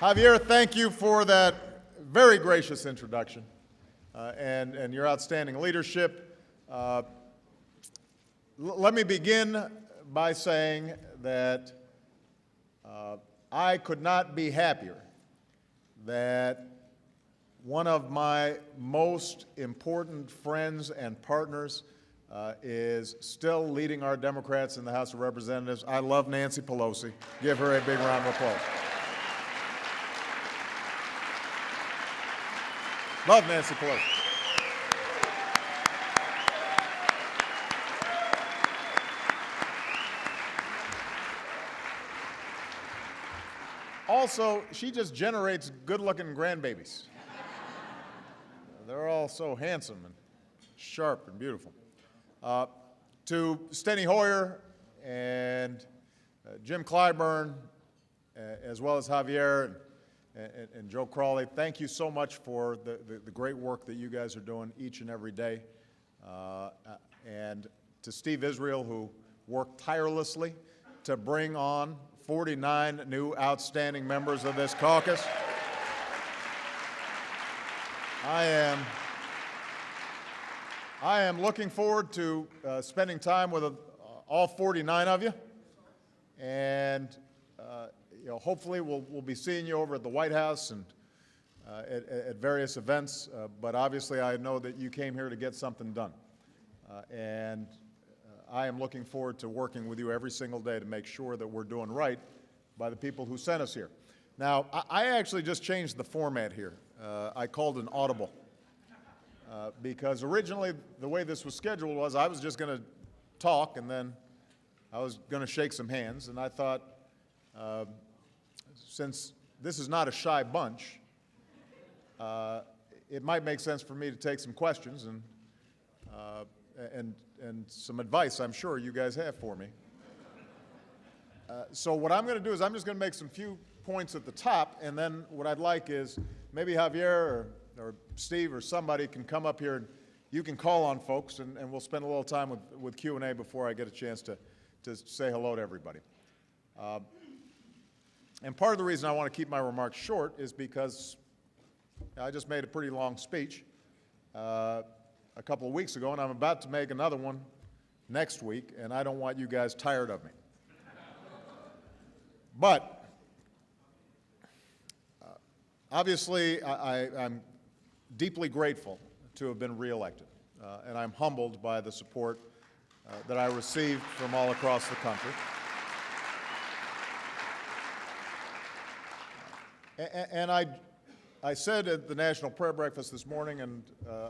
Javier, thank you for that very gracious introduction and your outstanding leadership. Let me begin by saying that I could not be happier that one of my most important friends and partners is still leading our Democrats in the House of Representatives. I love Nancy Pelosi. Give her a big round of applause. Love Nancy Pelosi. Also, she just generates good-looking grandbabies. They're all so handsome and sharp and beautiful. To Steny Hoyer and Jim Clyburn, as well as Javier and Joe Crawley, thank you so much for the great work that you guys are doing each and every day. And to Steve Israel, who worked tirelessly to bring on 49 new outstanding members of this caucus. I am looking forward to spending time with all 49 of you, and hopefully we'll be seeing you over at the White House and at various events. But obviously, I know that you came here to get something done, and I am looking forward to working with you every single day to make sure that we're doing right by the people who sent us here. Now, I actually just changed the format here. I called an audible because originally the way this was scheduled was I was just going to talk and then I was going to shake some hands, and I thought since this is not a shy bunch, it might make sense for me to take some questions and some advice I'm sure you guys have for me. So what I'm going to do is I'm just going to make some few points at the top, and then what I'd like is maybe Javier or Steve or somebody can come up here and you can call on folks, and we'll spend a little time with Q&A before I get a chance to say hello to everybody. And part of the reason I want to keep my remarks short is because I just made a pretty long speech a couple of weeks ago, and I'm about to make another one next week, and I don't want you guys tired of me. But obviously, I'm deeply grateful to have been reelected, and I'm humbled by the support that I received from all across the country. And I said at the National Prayer Breakfast this morning, and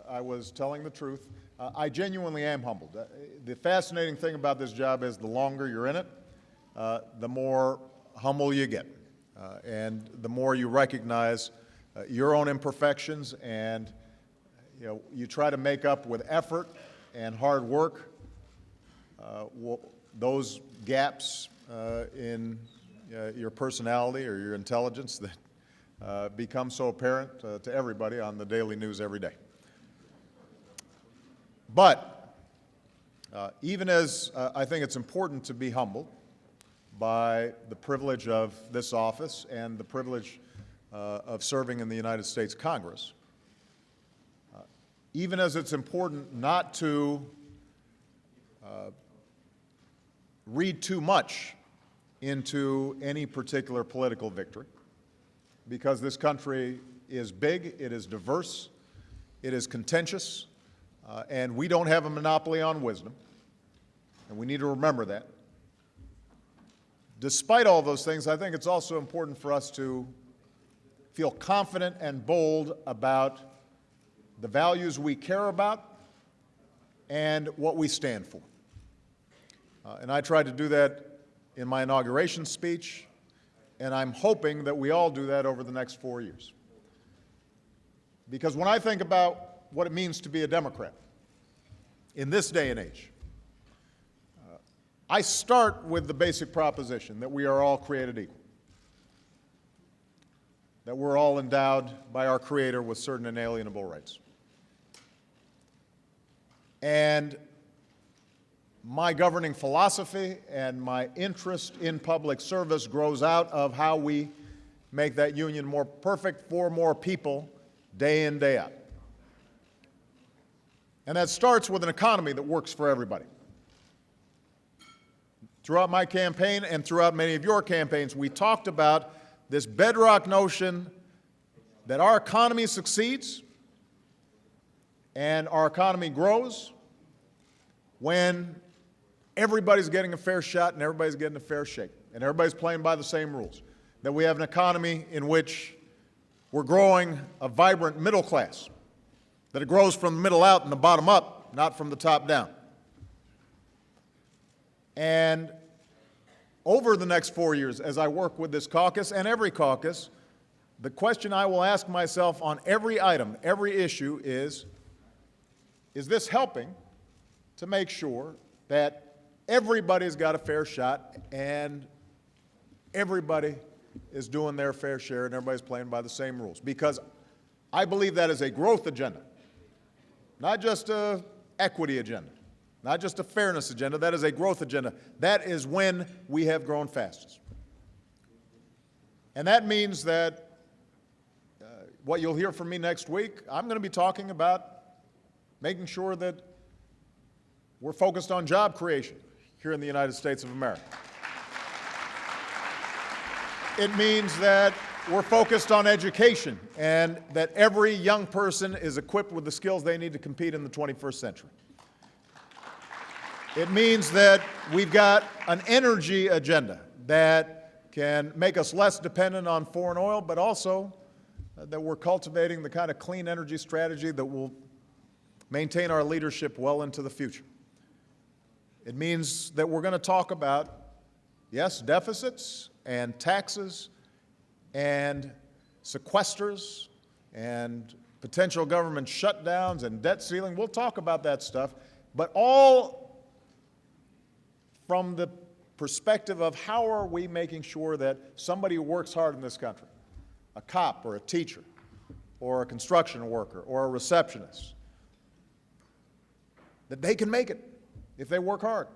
I was telling the truth, I genuinely am humbled. The fascinating thing about this job is the longer you're in it, the more humble you get, and the more you recognize your own imperfections, and you try to make up with effort and hard work those gaps in your personality or your intelligence that become so apparent to everybody on the daily news every day. But even as I think it's important to be humbled by the privilege of this office and the privilege of serving in the United States Congress, even as it's important not to read too much into any particular political victory, because this country is big, it is diverse, it is contentious, and we don't have a monopoly on wisdom, and we need to remember that. Despite all those things, I think it's also important for us to feel confident and bold about the values we care about and what we stand for. And I tried to do that in my inauguration speech, and I'm hoping that we all do that over the next 4 years. Because when I think about what it means to be a Democrat in this day and age, I start with the basic proposition that we are all created equal, that we're all endowed by our Creator with certain inalienable rights. And my governing philosophy and my interest in public service grows out of how we make that union more perfect for more people day in, day out. And that starts with an economy that works for everybody. Throughout my campaign and throughout many of your campaigns, we talked about this bedrock notion that our economy succeeds and our economy grows when everybody's getting a fair shot and everybody's getting a fair shake and everybody's playing by the same rules. That we have an economy in which we're growing a vibrant middle class, that it grows from the middle out and the bottom up, not from the top down. And over the next 4 years, as I work with this caucus and every caucus, the question I will ask myself on every item, every issue is this helping to make sure that everybody's got a fair shot and everybody is doing their fair share and everybody's playing by the same rules? Because I believe that is a growth agenda, not just an equity agenda, not just a fairness agenda. That is a growth agenda. That is when we have grown fastest. And that means that what you'll hear from me next week, I'm going to be talking about making sure that we're focused on job creation here in the United States of America. It means that we're focused on education and that every young person is equipped with the skills they need to compete in the 21st century. It means that we've got an energy agenda that can make us less dependent on foreign oil, but also that we're cultivating the kind of clean energy strategy that will maintain our leadership well into the future. It means that we're going to talk about, yes, deficits and taxes and sequesters and potential government shutdowns and debt ceiling. We'll talk about that stuff, but all from the perspective of how are we making sure that somebody who works hard in this country, a cop or a teacher or a construction worker or a receptionist, that they can make it if they work hard,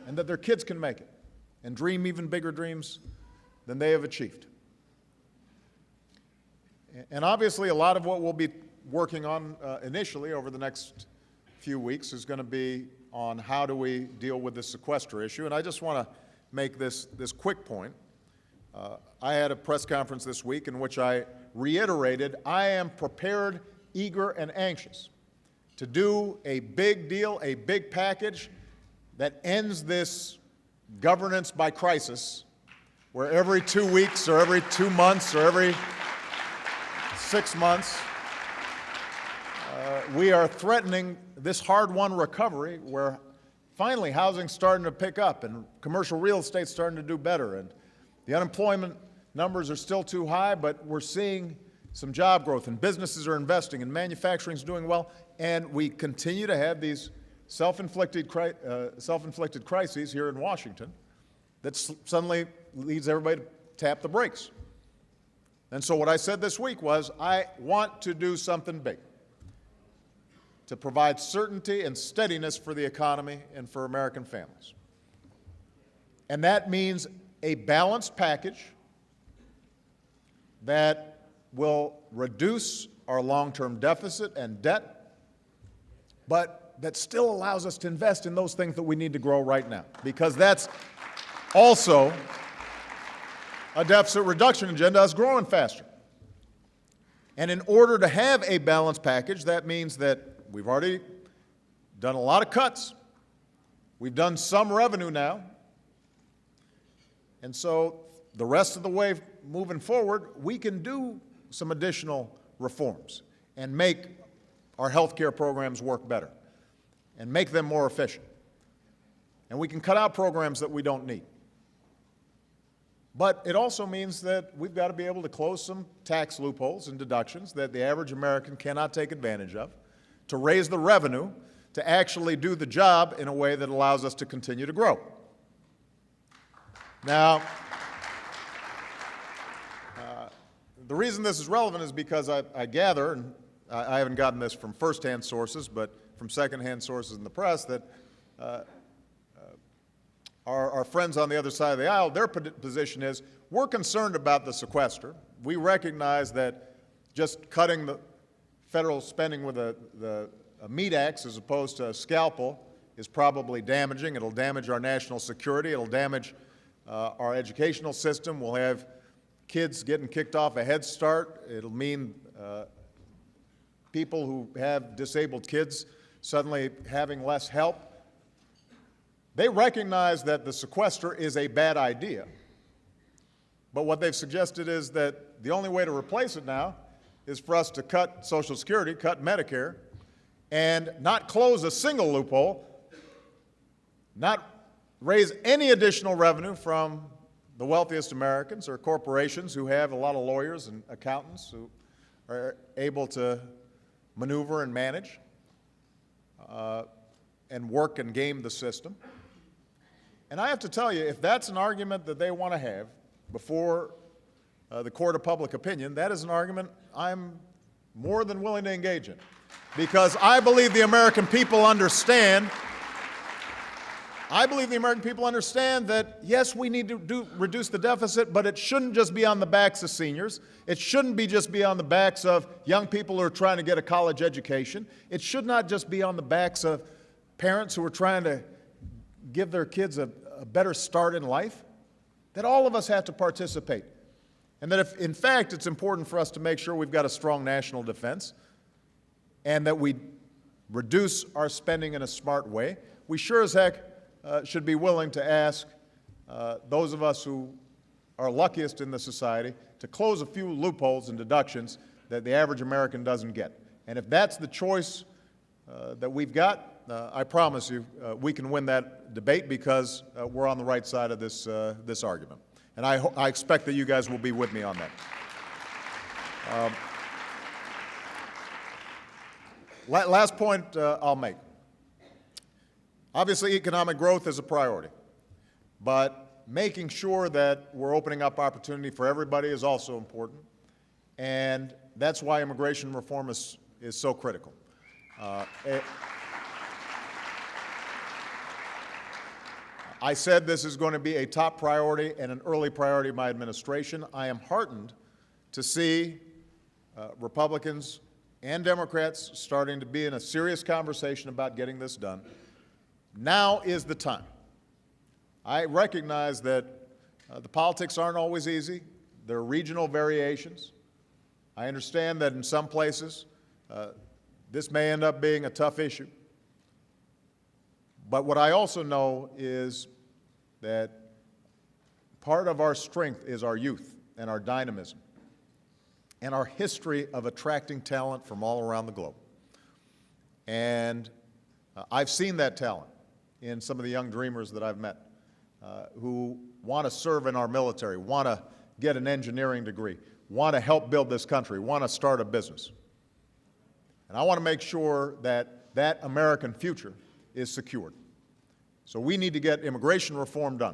and that their kids can make it and dream even bigger dreams than they have achieved. And obviously, a lot of what we'll be working on initially over the next few weeks is going to be on how do we deal with the sequester issue. And I just want to make this quick point. I had a press conference this week in which I reiterated I am prepared, eager, and anxious to do a big deal, a big package that ends this governance by crisis, where every 2 weeks or every 2 months or every 6 months, we are threatening this hard-won recovery where finally housing's starting to pick up and commercial real estate's starting to do better, and the unemployment numbers are still too high, but we're seeing some job growth and businesses are investing and manufacturing's doing well, and we continue to have these self-inflicted crises here in Washington that suddenly leads everybody to tap the brakes. And so what I said this week was, I want to do something big to provide certainty and steadiness for the economy and for American families. And that means a balanced package that will reduce our long-term deficit and debt, but that still allows us to invest in those things that we need to grow right now, because that's also a deficit reduction agenda, us growing faster. And in order to have a balanced package, that means that we've already done a lot of cuts. We've done some revenue now. And so the rest of the way moving forward, we can do some additional reforms and make our health care programs work better and make them more efficient. And we can cut out programs that we don't need. But it also means that we've got to be able to close some tax loopholes and deductions that the average American cannot take advantage of, to raise the revenue, to actually do the job in a way that allows us to continue to grow. Now, the reason this is relevant is because I gather, and I haven't gotten this from first-hand sources, but from second-hand sources in the press, that our friends on the other side of the aisle, their position is, we're concerned about the sequester, we recognize that just cutting the federal spending with a meat axe as opposed to a scalpel is probably damaging. It'll damage our national security. It'll damage our educational system. We'll have kids getting kicked off a Head Start. It'll mean people who have disabled kids suddenly having less help. They recognize that the sequester is a bad idea, but what they've suggested is that the only way to replace it now is for us to cut Social Security, cut Medicare, and not close a single loophole, not raise any additional revenue from the wealthiest Americans or corporations who have a lot of lawyers and accountants who are able to maneuver and manage and work and game the system. And I have to tell you, if that's an argument that they want to have before the court of public opinion, that is an argument I'm more than willing to engage in, because I believe the American people understand. I believe the American people understand that, yes, we need to reduce the deficit, but it shouldn't just be on the backs of seniors. It shouldn't just be on the backs of young people who are trying to get a college education. It should not just be on the backs of parents who are trying to give their kids a better start in life. That all of us have to participate. And that if, in fact, it's important for us to make sure we've got a strong national defense and that we reduce our spending in a smart way, we sure as heck should be willing to ask those of us who are luckiest in the society to close a few loopholes and deductions that the average American doesn't get. And if that's the choice that we've got, I promise you we can win that debate, because we're on the right side of this, this argument. And I expect that you guys will be with me on that. Last point I'll make. Obviously, economic growth is a priority, but making sure that we're opening up opportunity for everybody is also important, and that's why immigration reform is so critical. I said this is going to be a top priority and an early priority of my administration. I am heartened to see Republicans and Democrats starting to be in a serious conversation about getting this done. Now is the time. I recognize that the politics aren't always easy. There are regional variations. I understand that in some places this may end up being a tough issue. But what I also know is that part of our strength is our youth and our dynamism and our history of attracting talent from all around the globe. And I've seen that talent in some of the young dreamers that I've met who want to serve in our military, want to get an engineering degree, want to help build this country, want to start a business. And I want to make sure that that American future is secured. So we need to get immigration reform done,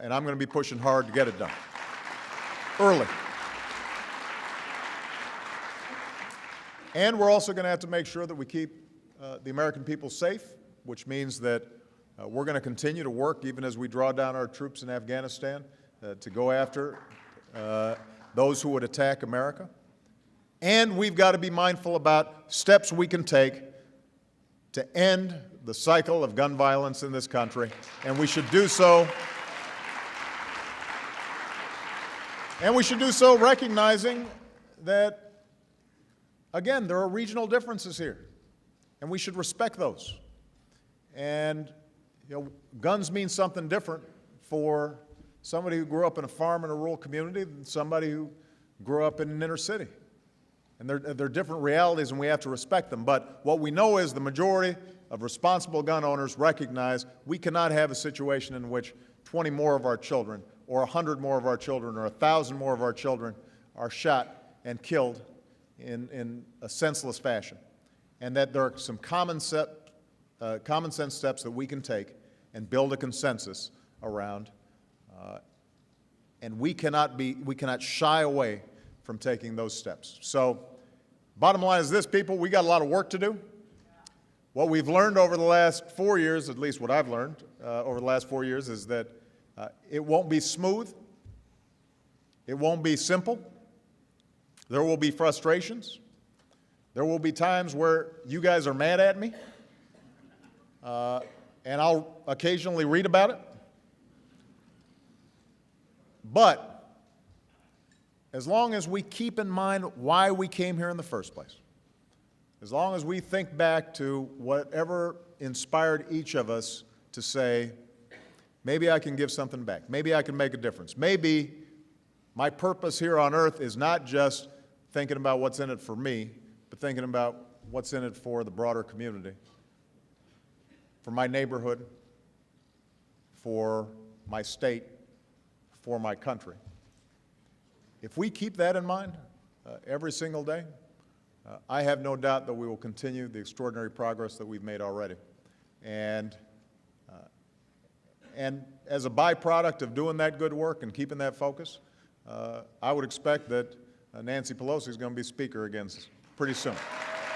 and I'm going to be pushing hard to get it done early. And we're also going to have to make sure that we keep the American people safe, which means that we're going to continue to work, even as we draw down our troops in Afghanistan, to go after those who would attack America. And we've got to be mindful about steps we can take to end the cycle of gun violence in this country, and we should do so. And we should do so recognizing that, again, there are regional differences here, and we should respect those. And guns mean something different for somebody who grew up in a farm in a rural community than somebody who grew up in an inner city. And they're different realities, and we have to respect them. But what we know is the majority of responsible gun owners recognize we cannot have a situation in which 20 more of our children, or 100 more of our children, or 1,000 more of our children are shot and killed in a senseless fashion. And that there are some common sense steps that we can take and build a consensus around. And we cannot shy away from taking those steps. So, bottom line is this, people, we got a lot of work to do. What we've learned over the last 4 years, at least what I've learned over the last 4 years, is that it won't be smooth, it won't be simple, There will be frustrations. There will be times where you guys are mad at me, and I'll occasionally read about it. But as long as we keep in mind why we came here in the first place, as long as we think back to whatever inspired each of us to say, maybe I can give something back, maybe I can make a difference, maybe my purpose here on earth is not just thinking about what's in it for me, but thinking about what's in it for the broader community, for my neighborhood, for my state, for my country. If we keep that in mind every single day, I have no doubt that we will continue the extraordinary progress that we've made already. And as a byproduct of doing that good work and keeping that focus, I would expect that Nancy Pelosi is going to be Speaker again pretty soon.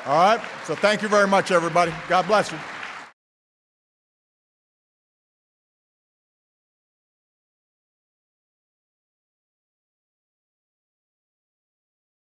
All right? So thank you very much, everybody. God bless you.